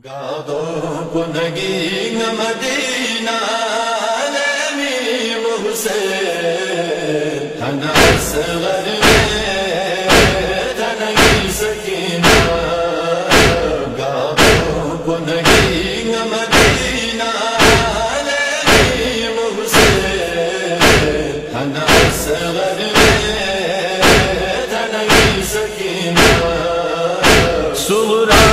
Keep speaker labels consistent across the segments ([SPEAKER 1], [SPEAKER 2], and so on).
[SPEAKER 1] Gado punagi Madina Lemi Hussein Tana asghar Tana sakina Gado punagi Madina Lemi Hussein Tana asghar Tana sakina Sughra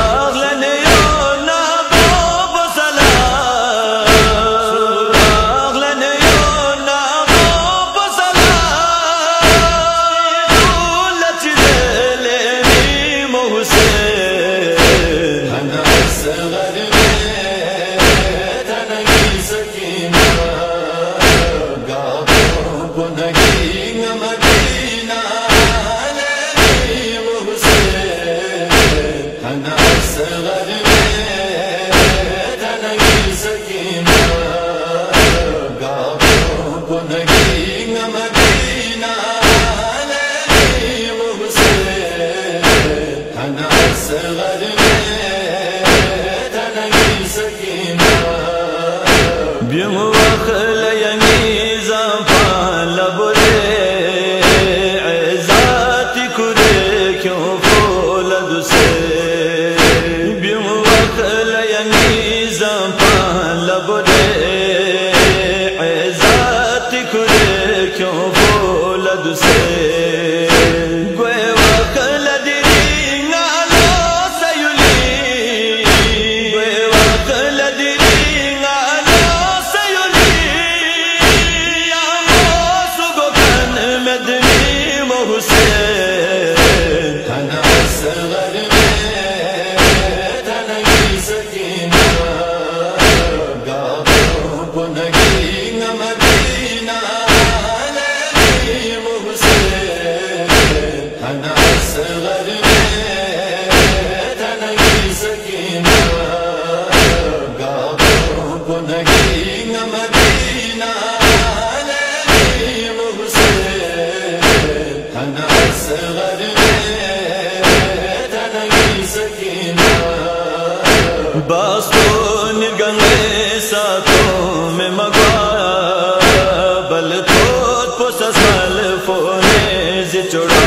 [SPEAKER 2] باستون گنگے ساتوں میں مگوایا بل تھوت پسسل فونے زچڑا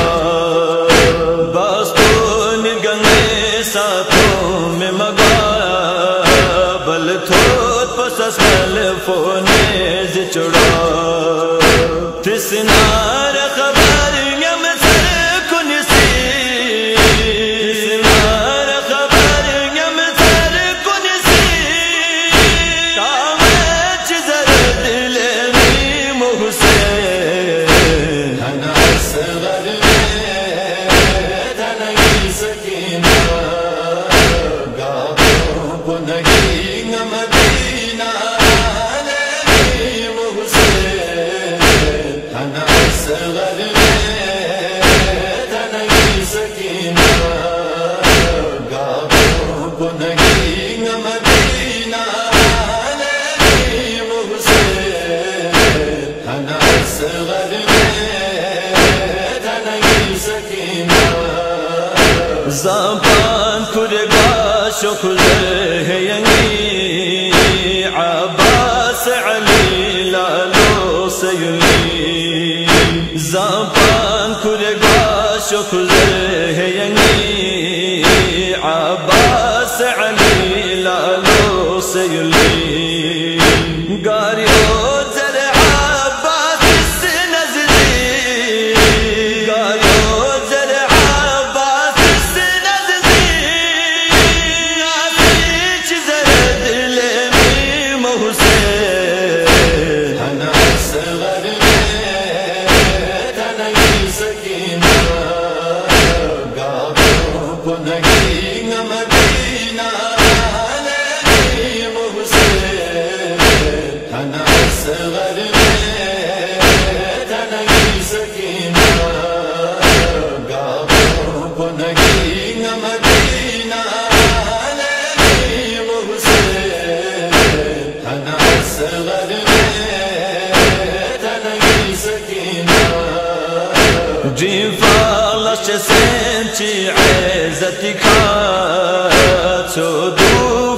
[SPEAKER 2] باستون گنگے ساتوں میں مگوایا بل تھوت پسسل فونے زچڑا تسنار خبر M سر کنسی زبان کرگا شکل ہے ینگی عباس علی لالو سیلی زبان کرگا شکل ہے ینگی عباس علی لالو سیلی گاریو جیفا لش سنچی عزتك سودو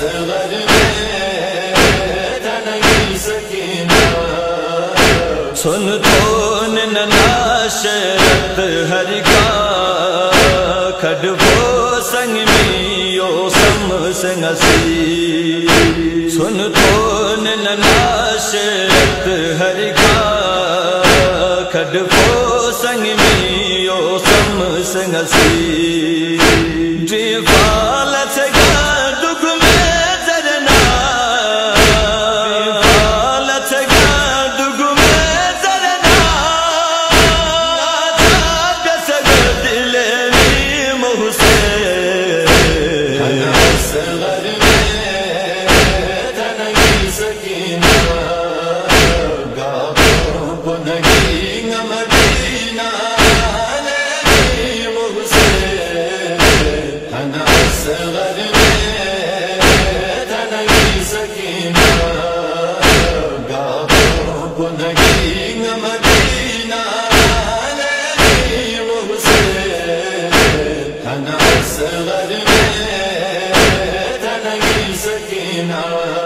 [SPEAKER 1] صغر میں تنگی سکینہ
[SPEAKER 2] سن تو ننا شرط ہر کا کھڈو سنگ میو سم سنگسی سن تو ننا شرط ہر کا کھڈو سنگ میو سم سنگسی جیفالت کا دکھ میں زرنا جیفالت کا دکھ میں زرنا جسد دل میں محسن
[SPEAKER 1] صغر میں تنگی سکینہ گاہوں کو نہیں مدینہ صغر میں تنگی سکینہ گاہوں کو نہیں مدینہ صغر میں تنگی سکینہ